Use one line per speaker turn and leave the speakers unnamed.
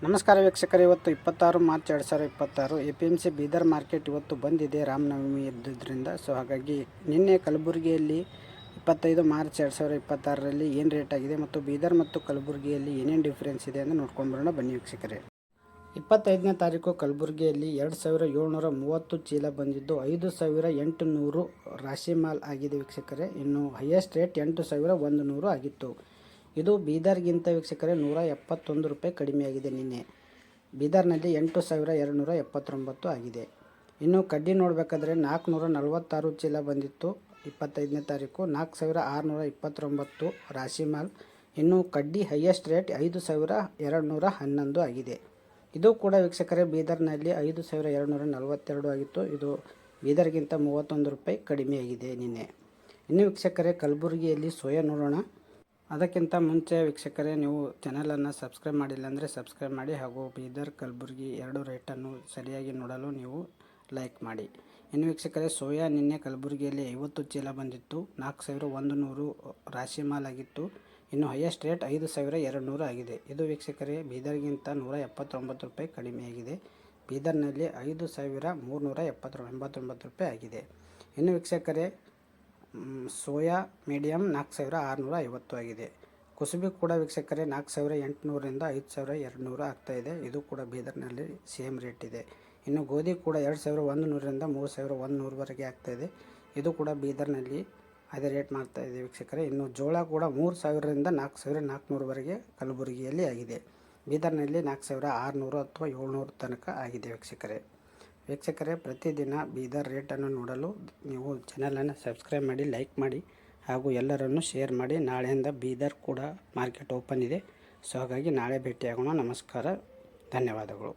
ನಮಸ್ಕಾರ ವೀಕ್ಷಕರೇ, ಇವತ್ತು 26 ಮಾರ್ಚ್ 2026 APMC ಬೀದರ್ ಮಾರ್ಕೆಟ್ ಇವತ್ತು ಬಂದಿದೆ ರಾಮನವಮಿ ಇದ್ದುದರಿಂದ. ಹಾಗಾಗಿ ನಿನ್ನೆ ಕಲಬುರಗಿಯಲ್ಲಿ 25 ಮಾರ್ಚ್ 2026ರಲ್ಲಿ ಏನು ರೇಟ್ ಆಗಿದೆ ಮತ್ತು ಬೀದರ್ ಮತ್ತು ಕಲಬುರಗಿಯಲ್ಲಿ ಏನೇನು ಡಿಫ್ರೆನ್ಸ್ ಇದೆ ಅಂತ ನೋಡ್ಕೊಂಡು ಬರೋಣ ಬನ್ನಿ ವೀಕ್ಷಕರೇ. 25ನೇ ತಾರೀಕು ಕಲಬುರಗಿಯಲ್ಲಿ 2730 ಚೀಲ ಬಂದಿದ್ದು 5800 ರಾಶಿ ಮಾಲ್ ಆಗಿದೆ ವೀಕ್ಷಕರೇ. ಇನ್ನು ಹೈಯೆಸ್ಟ್ ರೇಟ್ 8100 ಆಗಿತ್ತು. ಇದು ಬೀದರ್ಗಿಂತ ವೀಕ್ಷಕರೇ 171 ರೂಪಾಯಿ ಕಡಿಮೆಯಾಗಿದೆ. ನಿನ್ನೆ ಬೀದರ್ನಲ್ಲಿ 8279 ಆಗಿದೆ. ಇನ್ನು ಕಡ್ಡಿ ನೋಡಬೇಕಾದ್ರೆ 446 ಚೀಲ ಬಂದಿತ್ತು 25ನೇ ತಾರೀಕು, 4629 ರಾಶಿ ಮಾಲ್. ಇನ್ನು ಕಡ್ಡಿ ಹೈಯೆಸ್ಟ್ ರೇಟ್ 5211 ಆಗಿದೆ. ಇದು ಕೂಡ ವೀಕ್ಷಕರೇ ಬೀದರ್ನಲ್ಲಿ 5242 ಆಗಿತ್ತು. ಇದು ಬೀದರ್ಗಿಂತ 31 ರೂಪಾಯಿ ಕಡಿಮೆಯಾಗಿದೆ ನಿನ್ನೆ. ಇನ್ನು ವೀಕ್ಷಕರೇ ಕಲಬುರಗಿಯಲ್ಲಿ ಸೋಯಾ ನೋಡೋಣ. ಅದಕ್ಕಿಂತ ಮುಂಚೆ ವೀಕ್ಷಕರೇ, ನೀವು ಚಾನಲನ್ನು ಸಬ್ಸ್ಕ್ರೈಬ್ ಮಾಡಿಲ್ಲ ಅಂದರೆ ಸಬ್ಸ್ಕ್ರೈಬ್ ಮಾಡಿ, ಹಾಗೂ ಬೀದರ್ ಕಲಬುರಗಿ ಎರಡು ರೇಟನ್ನು ಸರಿಯಾಗಿ ನೋಡಲು ನೀವು ಲೈಕ್ ಮಾಡಿ. ಇನ್ನು ವೀಕ್ಷಕರೇ ಸೋಯಾ ನಿನ್ನೆ ಕಲಬುರಗಿಯಲ್ಲಿ 50 ಚೀಲ ಬಂದಿತ್ತು, 4100 ರಾಶಿ ಮಾಲ್ ಆಗಿತ್ತು. ಇನ್ನು ಹೈಯೆಸ್ಟ್ ರೇಟ್ 5200 ಆಗಿದೆ. ಇದು ವೀಕ್ಷಕರೇ ಬೀದರ್ಗಿಂತ 179 ರೂಪಾಯಿ ಕಡಿಮೆಯಾಗಿದೆ. ಬೀದರ್ನಲ್ಲಿ 5389 ರೂಪಾಯಿ ಆಗಿದೆ. ಇನ್ನು ವೀಕ್ಷಕರೇ ಸೋಯಾ ಮೀಡಿಯಮ್ 4650 ಆಗಿದೆ. ಕುಸುಬಿ ಕೂಡ ವೀಕ್ಷಕರೇ 4800ರಿಂದ 5200 ಆಗ್ತಾಯಿದೆ. ಇದು ಕೂಡ ಬೀದರ್ನಲ್ಲಿ ಸೇಮ್ ರೇಟ್ ಇದೆ. ಇನ್ನು ಗೋಧಿ ಕೂಡ 2100ರಿಂದ 3100ವರೆಗೆ ಆಗ್ತಾಯಿದೆ. ಇದು ಕೂಡ ಬೀದರ್ನಲ್ಲಿ ಅದೇ ರೇಟ್ ಮಾಡ್ತಾಯಿದೆ ವೀಕ್ಷಕರೇ. ಇನ್ನು ಜೋಳ ಕೂಡ 3000ರಿಂದ 4400ವರೆಗೆ ಕಲಬುರಗಿಯಲ್ಲಿ ಆಗಿದೆ. ಬೀದರ್ನಲ್ಲಿ 4600 ಅಥವಾ 700 ತನಕ ಆಗಿದೆ ವೀಕ್ಷಕರೇ. ಪ್ರತಿದಿನ ಬೀದರ್ ರೇಟನ್ನು ನೋಡಲು ನೀವು ಚಾನಲನ್ನು ಸಬ್ಸ್ಕ್ರೈಬ್ ಮಾಡಿ, ಲೈಕ್ ಮಾಡಿ, ಹಾಗೂ ಎಲ್ಲರನ್ನು ಶೇರ್ ಮಾಡಿ. ನಾಳೆಯಿಂದ ಬೀದರ್ ಕೂಡ ಮಾರ್ಕೆಟ್ ಓಪನ್ ಇದೆ. ಹಾಗಾಗಿ ನಾಳೆ ಭೇಟಿಯಾಗೋಣ. ನಮಸ್ಕಾರ, ಧನ್ಯವಾದಗಳು.